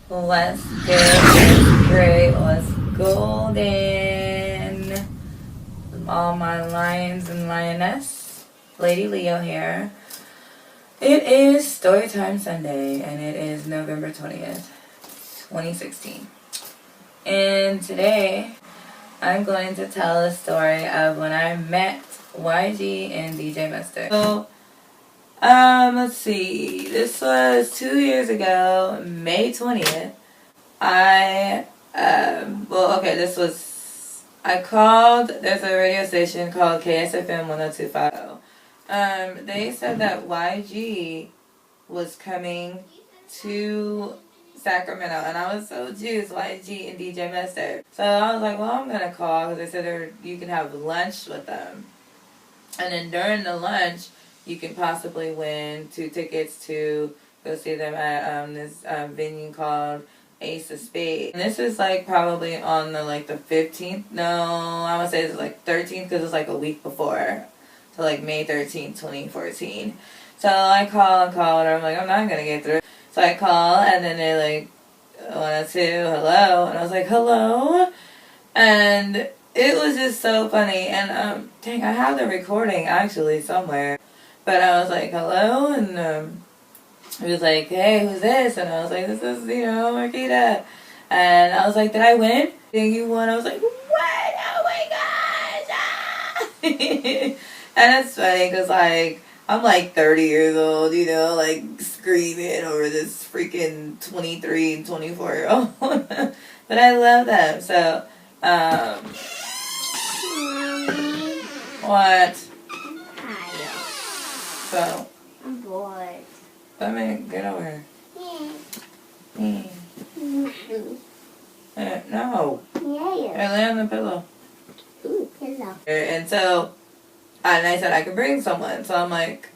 What's good? What's great? What's golden? All my lions and lioness. Lady Leo here. It is Storytime Sunday, and it is November 20th, 2016. And today, I'm going to tell the story of when I met YG and DJ Mustard. So, let's see. This was 2 years ago, May 20th. I called, there's a radio station called KSFM 102.5. They said that YG was coming to Sacramento, and I was so juiced, YG and DJ Mustard. So I was like, well, I'm going to call, because they said you can have lunch with them. And then during the lunch, you can possibly win 2 tickets to go see them at this venue called Ace of Spades. And this is like probably on the 15th. No, I would say it's 13th, because it's a week before. So May 13th, 2014. So I call and I'm like, I'm not going to get through. So I call, and then they're 102, hello. And I was like, hello? And it was just so funny. And dang, I have the recording actually somewhere. But I was like, hello? And he was like, hey, who's this? And I was like, this is, Marquita. And I was like, did I win? Did you won? I was like, what? Oh my gosh! Ah! And it's funny because, I'm 30 years old, screaming over this freaking 23 and 24-year-old. But I love them. So, what? So, I'm bored. Let me get over here. No. Yeah. I lay on the pillow. Ooh, pillow. And so, and I said I could bring someone. So I'm like,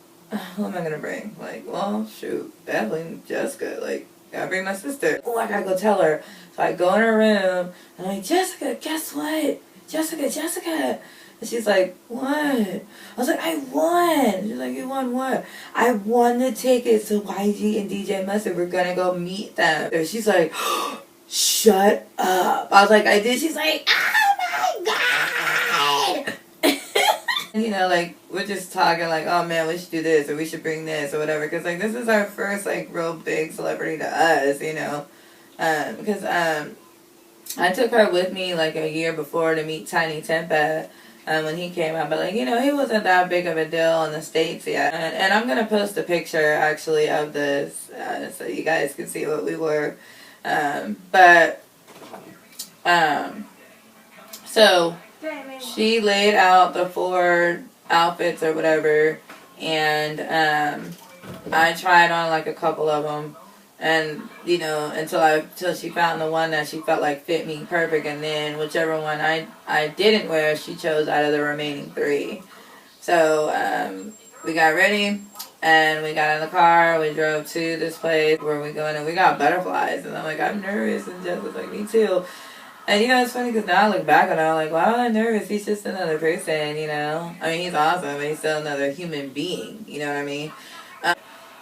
who am I going to bring? Well, shoot, definitely Jessica. Gotta bring my sister. Oh, I gotta go tell her. So I go in her room, and I'm like, Jessica, guess what? Jessica. And she's like, what? I was like, I won. She's like, you won what? I won the tickets to YG and DJ Mustard. We're gonna go meet them. And she's like, shut up. I was like, I did. She's like, oh my God. And we're just talking oh man, we should do this, or we should bring this, or whatever. Because this is our first real big celebrity to us, because I took her with me a year before to meet Tiny Tempa. When he came out, but he wasn't that big of a deal in the States yet. And I'm gonna post a picture actually of this so you guys can see what we were. So she laid out the 4 outfits or whatever, and I tried on a couple of them. And, until she found the one that she felt fit me perfect. And then whichever one I didn't wear, she chose out of the remaining 3. So, we got ready, and we got in the car. We drove to this place where we going, and we got butterflies. And I'm like, I'm nervous. And Jess was like, me too. And, it's funny because now I look back and I'm like, why am I nervous? He's just another person, I mean, he's awesome, but he's still another human being, you know what I mean?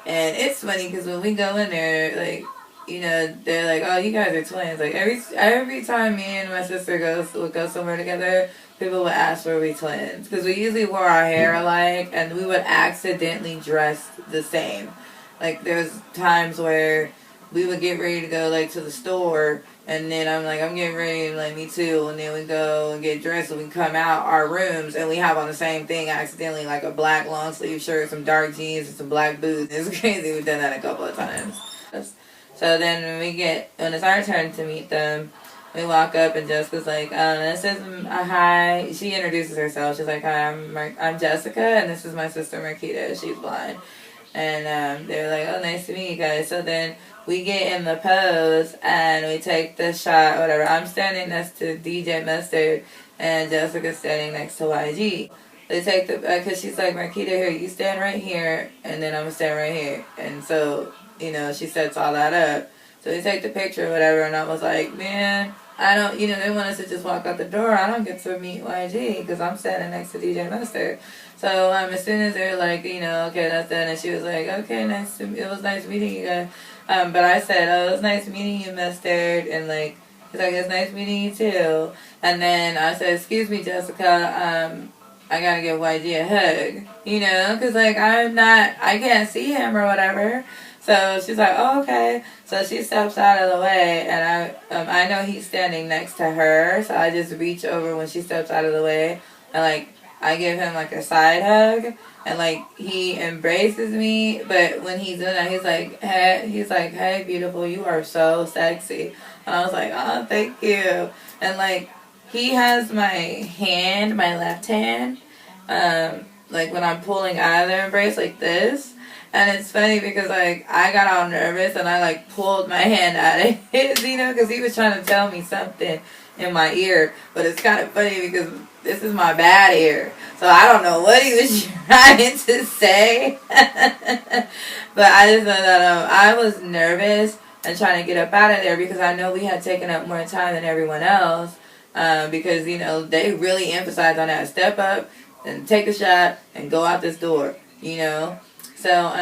And it's funny because when we go in there, they're like, oh, you guys are twins. Every time me and my sister would go somewhere together, people would ask were we twins. Because we usually wore our hair alike, and we would accidentally dress the same. There's times where we would get ready to go, to the store, and then I'm getting ready, me too, and then we go and get dressed, and we come out our rooms, and we have on the same thing accidentally, a black long sleeve shirt, some dark jeans, and some black boots. It's crazy. We've done that a couple of times. So then when it's our turn to meet them, we walk up, and Jessica's like, this is, hi. She introduces herself. She's like, hi, I'm Jessica, and this is my sister Marquita. She's blind. And they're like, oh, nice to meet you guys. So then we get in the pose, and we take the shot, whatever. I'm standing next to DJ Mustard, and Jessica's standing next to YG. They take because she's like, Marquita, here, you stand right here, and then I'm going to stand right here. And so, she sets all that up. So we take the picture or whatever, and I was like, man, I don't, they want us to just walk out the door. I don't get to meet YG because I'm standing next to DJ Mustard. So as soon as they're like, okay, that's done, and she was like, okay, it was nice meeting you guys. But I said, oh, it's nice meeting you, Mustard. And like, he's like, it's nice meeting you too. And then I said, excuse me, Jessica, I gotta give YG a hug, you know, because like I can't see him or whatever. So she's like, oh, okay. So she steps out of the way, and I know he's standing next to her, so I just reach over when she steps out of the way, and like I give him like a side hug, and like he embraces me, but when he's doing that, he's like, hey, beautiful, you are so sexy, and I was like, oh, thank you, and like he has my hand, my left hand, like when I'm pulling out of the embrace like this. And it's funny because, like, I got all nervous and I, like, pulled my hand out of his, you know, because he was trying to tell me something in my ear. But it's kind of funny because this is my bad ear. So I don't know what he was trying to say. But I just know that I was nervous and trying to get up out of there because I know we had taken up more time than everyone else. Because, you know, they really emphasized on that step up and take a shot and go out this door, you know. So,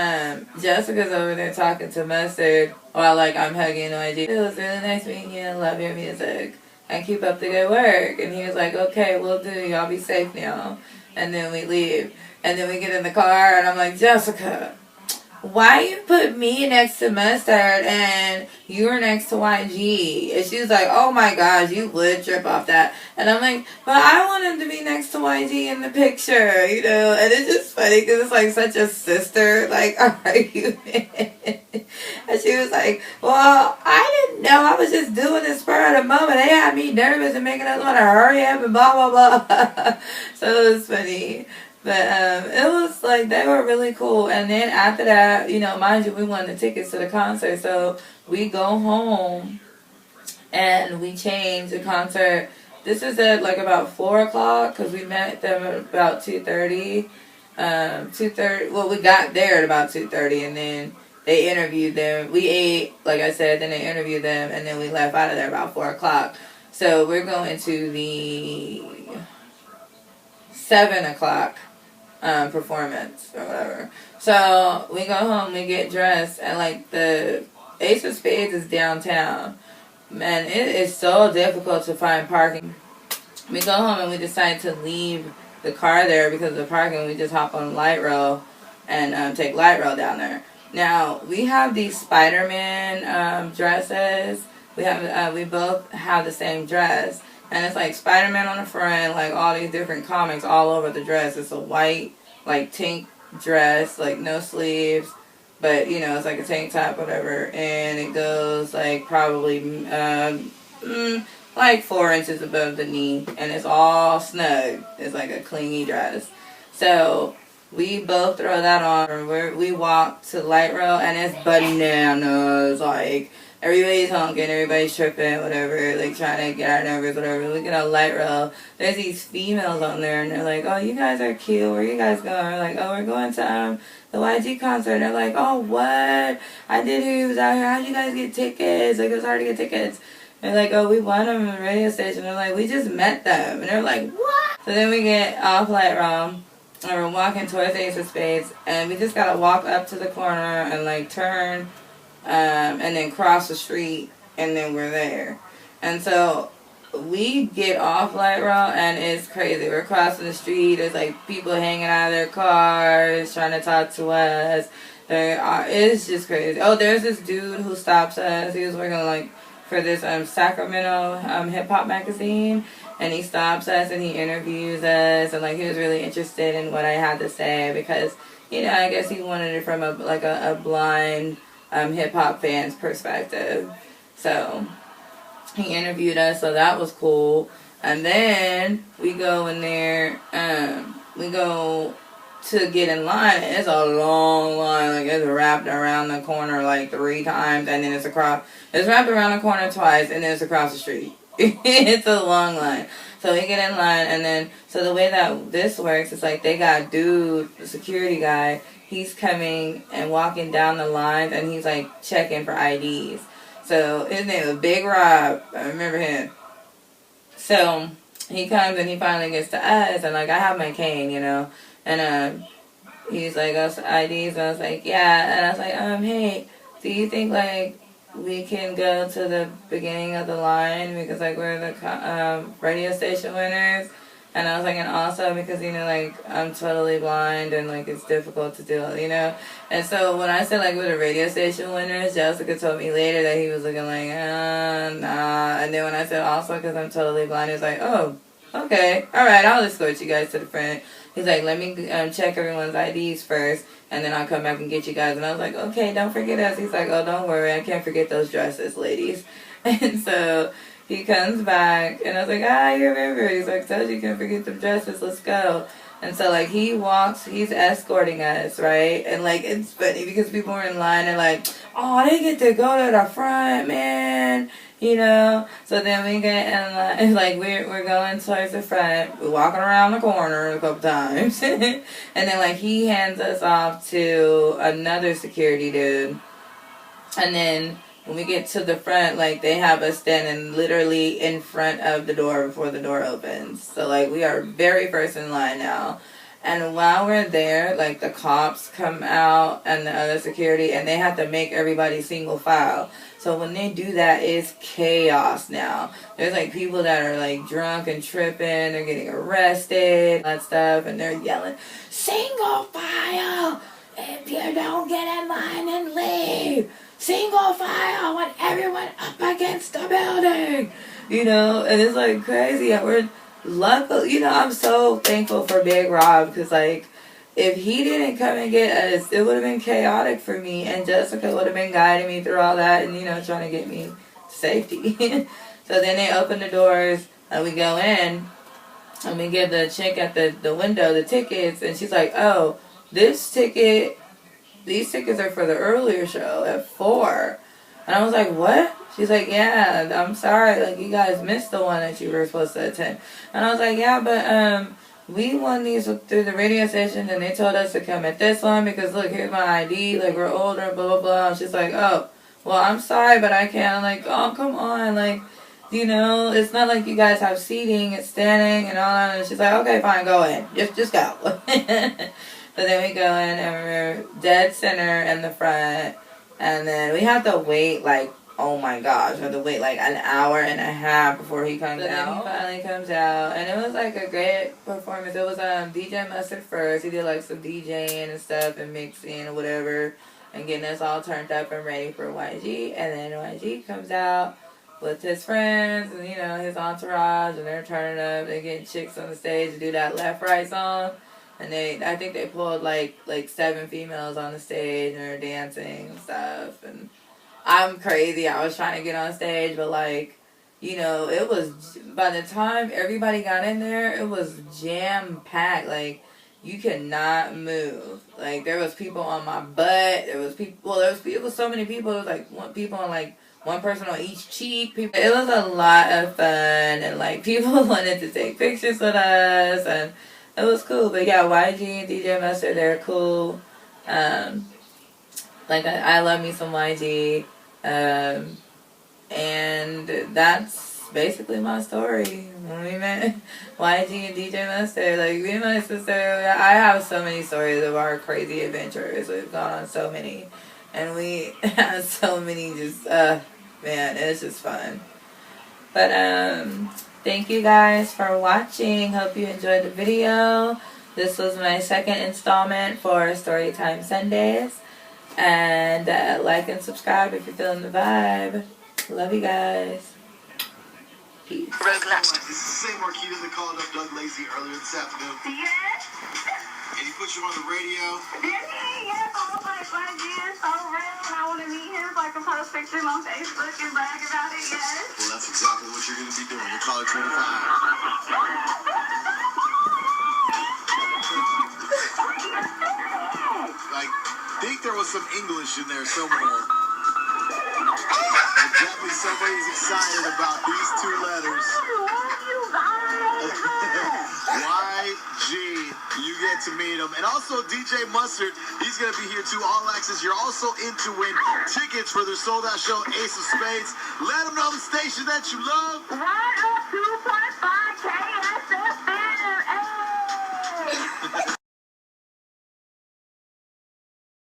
Jessica's over there talking to Mustard while, like, I'm hugging YG. It was really nice meeting you. Love your music. And keep up the good work. And he was like, okay, we'll do. Y'all be safe now. And then we leave. And then we get in the car, and I'm like, Jessica, why you put me next to Mustard and you're next to YG? And she was like, oh my gosh, you would trip off that. And I'm like, but I want him to be next to YG in the picture, you know. And it's just funny because it's like such a sister, like, argument. And she was like, well, I didn't know. I was just doing this spur of the moment. They had me nervous and making us want to hurry up and blah, blah, blah. So it was funny. But it was like, they were really cool. And then after that, you know, mind you, we won the tickets to the concert. So we go home and we change the concert. This is at like about 4 o'clock because we met them at about 2:30. 2:30. Well, we got there at about 2:30 and then they interviewed them. We ate, like I said, then they interviewed them and then we left out of there about 4 o'clock. So we're going to the 7 o'clock performance or whatever. So we go home, we get dressed, and like the Ace of Spades is downtown. Man, it is so difficult to find parking. We go home and we decide to leave the car there because of the parking. We just hop on light rail and take light rail down there. Now we have these Spider-Man dresses. We both have the same dress. And it's like Spider-Man on the front, like all these different comics all over the dress. It's a white, like tank dress, like no sleeves. But, you know, it's like a tank top, whatever. And it goes like probably like 4 inches above the knee. And it's all snug. It's like a clingy dress. So we both throw that on. We walk to light rail and it's bananas. Like, everybody's honking, everybody's tripping, whatever, like trying to get our numbers, whatever. We get on light rail. There's these females on there, and they're like, oh, you guys are cute. Where you guys going? We're like, oh, we're going to the YG concert. And they're like, oh, what? I did hear he was out here. How'd you guys get tickets? Like, it was hard to get tickets. And they're like, oh, we won them in the radio station. They're like, we just met them. And they're like, what? So then we get off light rail, and we're walking towards the Ace of Spades, and we just got to walk up to the corner and, like, turn and then cross the street, and then we're there. And so we get off light rail, and it's crazy. We're crossing the street. There's like people hanging out of their cars, trying to talk to us. It's just crazy. Oh, there's this dude who stops us. He was working like for this Sacramento hip hop magazine, and he stops us and he interviews us, and like he was really interested in what I had to say because, you know, I guess he wanted it from a blind hip-hop fans perspective. So he interviewed us, so that was cool. And then we go in there, we go to get in line. It's a long line, like it's wrapped around the corner like 3 times, and then it's wrapped around the corner twice, and then it's across the street. It's a long line. So we get in line, and then, so the way that this works is like they got the security guy, he's coming and walking down the lines, and he's like checking for IDs. So his name was Big Rob. I remember him. So he comes and he finally gets to us, and like I have my cane, you know, and he's like, us IDs, and I was like, yeah, and I was like, hey, do you think, like, we can go to the beginning of the line because, like, we're the radio station winners? And I was like, and also because, you know, like, I'm totally blind and, like, it's difficult to do, you know? And so when I said, like, we're the radio station winners, Jessica told me later that he was looking like, nah. And then when I said also because I'm totally blind, he was like, oh, okay. All right, I'll escort you guys to the front. He's like, let me check everyone's IDs first, and then I'll come back and get you guys. And I was like, okay, don't forget us. He's like, oh, don't worry. I can't forget those dresses, ladies. And so he comes back, and I was like, you remember. He's like, told you can't forget the dresses. Let's go. And so, like, he walks, he's escorting us, right? And, like, it's funny because people are in line and, like, oh, they get to go to the front, man. You know? So then we get in line, like, we're going towards the front. We're walking around the corner a couple times. And then, like, he hands us off to another security dude. And then when we get to the front, like, they have us standing literally in front of the door before the door opens. So, like, we are very first in line now. And while we're there, like, the cops come out and the other security, and they have to make everybody single file. So when they do that, it's chaos now. There's, like, people that are, like, drunk and tripping. They're getting arrested, that stuff, and they're yelling, single file! If you don't get in line and leave! Single file! I want everyone up against the building! You know, and it's, like, crazy. And we're luckily, you know, I'm so thankful for Big Rob, because, like, if he didn't come and get us, it would have been chaotic for me, and Jessica would have been guiding me through all that and, you know, trying to get me to safety. So then they open the doors, and we go in, and we give the chick at the window the tickets, and she's like, oh, these tickets are for the earlier show at 4. And I was like, what? She's like, yeah, I'm sorry, like, you guys missed the one that you were supposed to attend. And I was like, yeah, but, we won these through the radio station, and they told us to come at this one because, look, here's my ID, like, we're older, blah, blah, blah. And she's like, oh, well, I'm sorry, but I can't. I'm like, oh, come on, like, you know, it's not like you guys have seating, it's standing and all that. And she's like, okay, fine, go in. Just go. So then we go in, and we're dead center in the front, and then we have to wait, like, oh my gosh, we have to wait like an hour and a half before he comes out. Then he finally comes out, and it was like a great performance. It was DJ Mustard first. He did like some DJing and stuff and mixing and whatever, and getting us all turned up and ready for YG. And then YG comes out with his friends and, you know, his entourage, and they're turning up. They're getting chicks on the stage to do that left right song. And I think they pulled like 7 females on the stage, and they're dancing and stuff. And I'm crazy. I was trying to get on stage, but, like, you know, it was, by the time everybody got in there, it was jam-packed. Like, you could not move. Like, there was people on my butt. There was so many people. It was, like, one person on each cheek. It was a lot of fun, and, like, people wanted to take pictures with us, and it was cool. But, yeah, YG and DJ Mustard, they're cool. Like, I love me some YG. And that's basically my story. When we met YG and DJ Mustard, like, me and my sister, I have so many stories of our crazy adventures. We've gone on so many, and we have so many just, man, it's just fun. But, thank you guys for watching. Hope you enjoyed the video. This was my second installment for Storytime Sundays. And like and subscribe if you're feeling the vibe. Love you guys. Peace. This is the same Marquita that called up Doug Lazy earlier this afternoon. Yes. And he put you on the radio. Yes, I was like, YG is so real, and I want to meet him so I can post pictures on Facebook and brag about it, yes. Well, that's exactly what you're going to be doing. You're Caller 25. Like, think there was some English in there somewhere. But definitely somebody's excited about these 2 letters. YG, you get to meet him. And also DJ Mustard, he's going to be here too, all access. You're also in to win tickets for their sold out show, Ace of Spades. Let them know the station that you love. 102.9